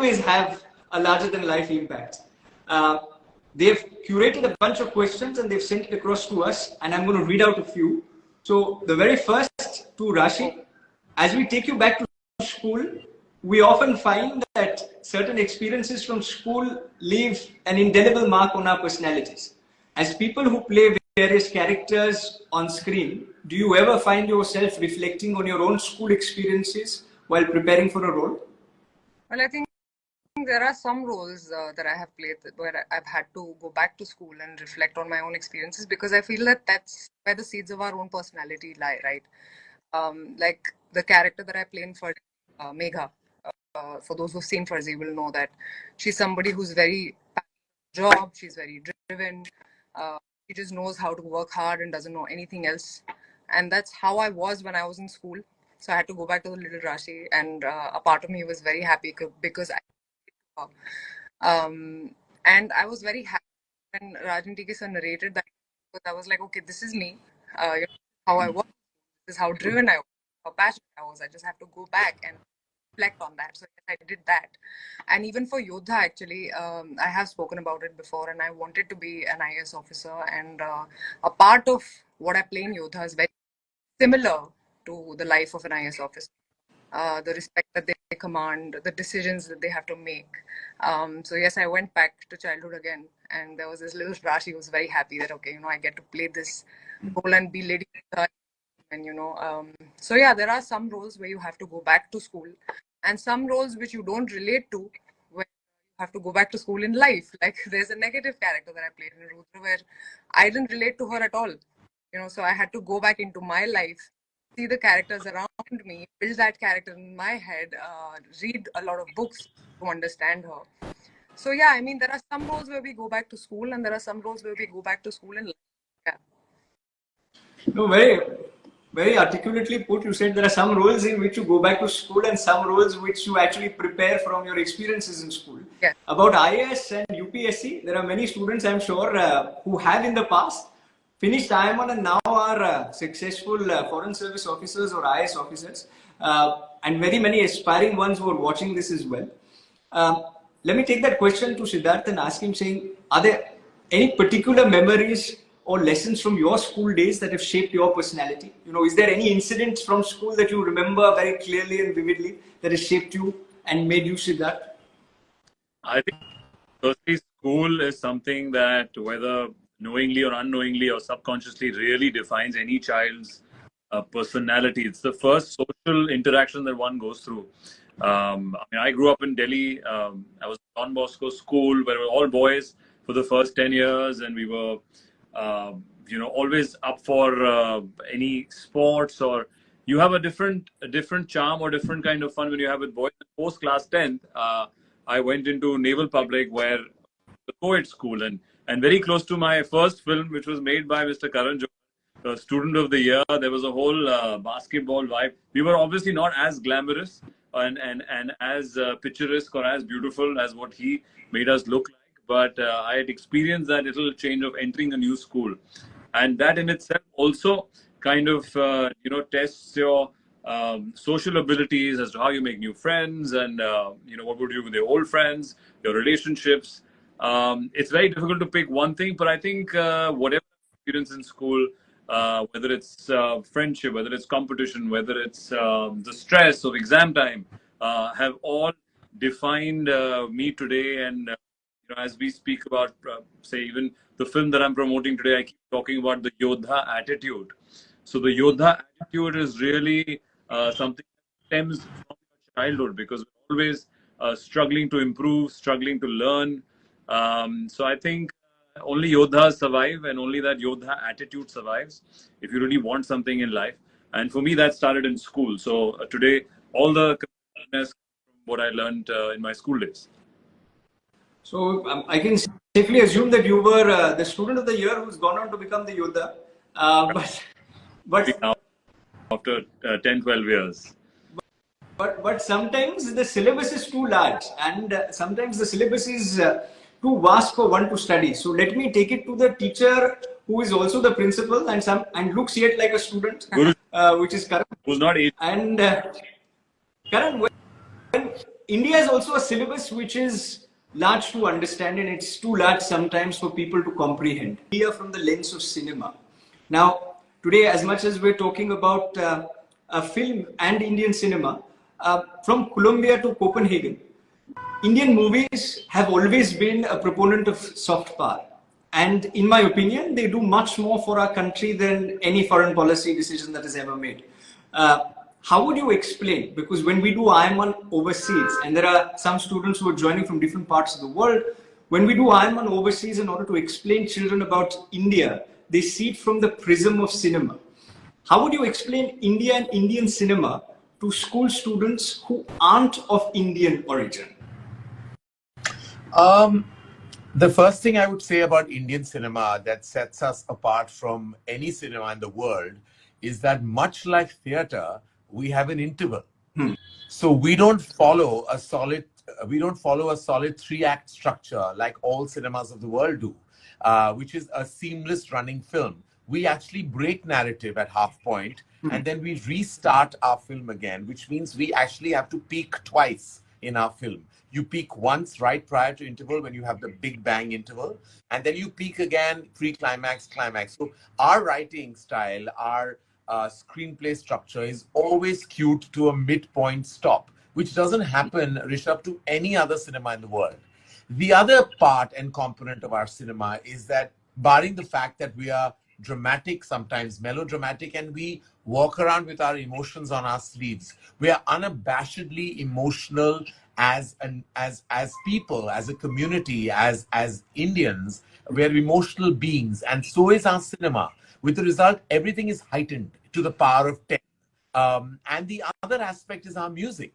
always have a larger than life impact. They've curated a bunch of questions and they've sent it across to us, and I'm going to read out a few. So the very first to Rashi, as we take you back to school, we often find that certain experiences from school leave an indelible mark on our personalities. As people who play various characters on screen, do you ever find yourself reflecting on your own school experiences while preparing for a role? Well, I think there are some roles that I have played where I've had to go back to school and reflect on my own experiences, because I feel that that's where the seeds of our own personality lie, right? Like the character that I play in for Megha. For those who've seen Fuzzy will know that she's somebody who's very passionate about job. She's very driven. She just knows how to work hard and doesn't know anything else. And that's how I was when I was in school. So I had to go back to the little Rashi, and a part of me was very happy because and I was very happy when Rajan T.K. sir narrated that, because I was like, okay, this is me. You know, how I was. This is how driven I was, how passionate I was. I just have to go back and reflect on that. So yes, I did that. And even for Yodha, actually, I have spoken about it before, and I wanted to be an IAS officer. And a part of what I play in Yodha is very similar to the life of an IAS officer. The respect that they command, the decisions that they have to make. So yes, I went back to childhood again, and there was this little Rashi who was very happy that, okay, you know, I get to play this role and be Lady Siddhart. And you know, so yeah, there are some roles where you have to go back to school, and some roles which you don't relate to, where you have to go back to school in life. Like there's a negative character that I played in Rudra where I didn't relate to her at all. You know, so I had to go back into my life, see the characters around me, build that character in my head, read a lot of books to understand her. So yeah, I mean, there are some roles where we go back to school, and there are some roles where we go back to school in life. Yeah. No, very articulately put. You said there are some roles in which you go back to school and some roles which you actually prepare from your experiences in school. Yeah. About IAS and UPSC, there are many students, I'm sure, who have in the past finished IMN and now are successful foreign service officers or IAS officers, and very many aspiring ones who are watching this as well. Let me take that question to Siddharth and ask him, saying, are there any particular memories or lessons from your school days that have shaped your personality? You know, is there any incidents from school that you remember very clearly and vividly that has shaped you and made you Siddharth? I think firstly, school is something that, whether knowingly or unknowingly or subconsciously, really defines any child's personality. It's the first social interaction that one goes through. I mean, I grew up in Delhi. I was at Don Bosco school where we were all boys for the first 10 years, and we were you know, always up for any sports, or you have a different charm or different kind of fun when you have with boys. Post class 10th, I went into Naval Public, where the co-ed school, and very close to my first film, which was made by Mr. Karan, the Student of the Year. There was a whole basketball vibe. We were obviously not as glamorous and as picturesque or as beautiful as what he made us look like. But I had experienced that little change of entering a new school, and that in itself also kind of you know, tests your social abilities as to how you make new friends, and you know, what would you do with your old friends, your relationships. It's very difficult to pick one thing, but I think whatever experience in school, whether it's friendship, whether it's competition, whether it's the stress of exam time, have all defined me today. And you know, as we speak about, say, even the film that I'm promoting today, I keep talking about the Yodha attitude. So the Yodha attitude is really something that stems from childhood, because we're always struggling to improve, struggling to learn. So I think only Yodhas survive, and only that Yodha attitude survives if you really want something in life. And for me, that started in school. So today, all the competitiveness from what I learned in my school days. So I can safely assume that you were the student of the year who's gone on to become the Yodha. But now, after 10, 12 years. But sometimes the syllabus is too large, and sometimes the syllabus is too vast for one to study. So let me take it to the teacher who is also the principal and looks yet like a student, which is Karan. Who's not age. And Karan, India is also a syllabus which is large to understand, and it's too large sometimes for people to comprehend. India from the lens of cinema. Now, today, as much as we're talking about a film and Indian cinema, from Colombia to Copenhagen, Indian movies have always been a proponent of soft power. And in my opinion, they do much more for our country than any foreign policy decision that is ever made. How would you explain? Because when we do IM1 overseas, and there are some students who are joining from different parts of the world, when we do IM1 overseas, in order to explain children about India, they see it from the prism of cinema. How would you explain India and Indian cinema to school students who aren't of Indian origin? The first thing I would say about Indian cinema that sets us apart from any cinema in the world is that much like theater, we have an interval. So we don't follow a solid 3-act structure like all cinemas of the world do, which is a seamless running film. We actually break narrative at half point and then we restart our film again, which means we actually have to peak twice in our film. You peak once right prior to interval when you have the big bang interval, and then you peak again pre-climax, climax. So our writing style, our screenplay structure is always skewed to a midpoint stop, which doesn't happen, Rishabh, to any other cinema in the world. The other part and component of our cinema is that, barring the fact that we are dramatic, sometimes melodramatic, and we walk around with our emotions on our sleeves, we are unabashedly emotional as people, as a community, as Indians. We're emotional beings, and so is our cinema. With the result, everything is heightened to the power of 10. And the other aspect is our music,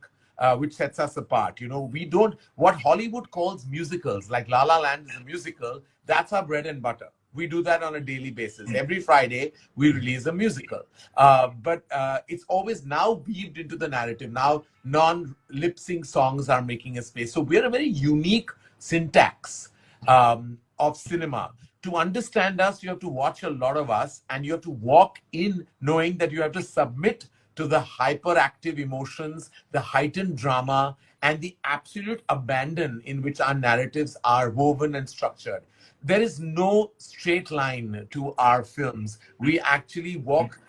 which sets us apart. You know, we don't, what Hollywood calls musicals, like La La Land is a musical, that's our bread and butter. We do that on a daily basis. Every Friday, we release a musical. But it's always now weaved into the narrative. Now, non-lip sync songs are making a space. So we're a very unique syntax of cinema. To understand us, you have to watch a lot of us, and you have to walk in knowing that you have to submit to the hyperactive emotions, the heightened drama, and the absolute abandon in which our narratives are woven and structured. There is no straight line to our films. We actually walk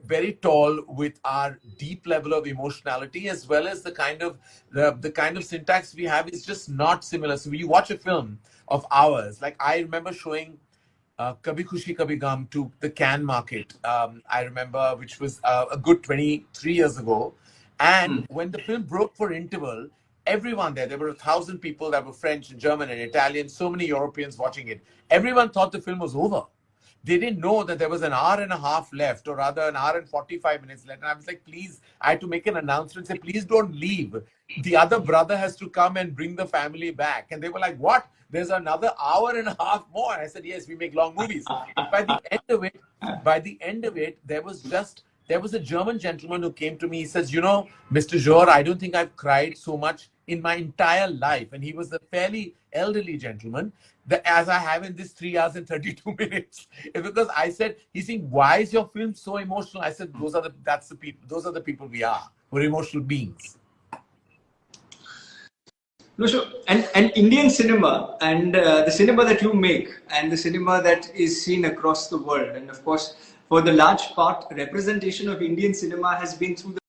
very tall with our deep level of emotionality, as well as the kind of syntax we have is just not similar. So when you watch a film of ours, like I remember showing Kabhi Khushi Kabhi Gum to the Cannes market, I remember, which was a good 23 years ago. And when the film broke for interval, everyone there were 1,000 people that were French and German and Italian, so many Europeans watching it. Everyone thought the film was over. They didn't know that there was an hour and a half left, or rather an hour and 45 minutes left. And I was like, please, I had to make an announcement, say, please don't leave. The other brother has to come and bring the family back. And they were like, what? There's another hour and a half more. And I said, yes, we make long movies. But by the end of it, there was a German gentleman who came to me. He says, you know, Mr. Johar, I don't think I've cried so much in my entire life. And he was a fairly elderly gentleman, as I have in this 3 hours and 32 minutes. Because I said, he's saying, why is your film so emotional? I said, those are the people we are. We're emotional beings. No, sure. And Indian cinema and the cinema that you make and the cinema that is seen across the world, and of course, for the large part, representation of Indian cinema has been through the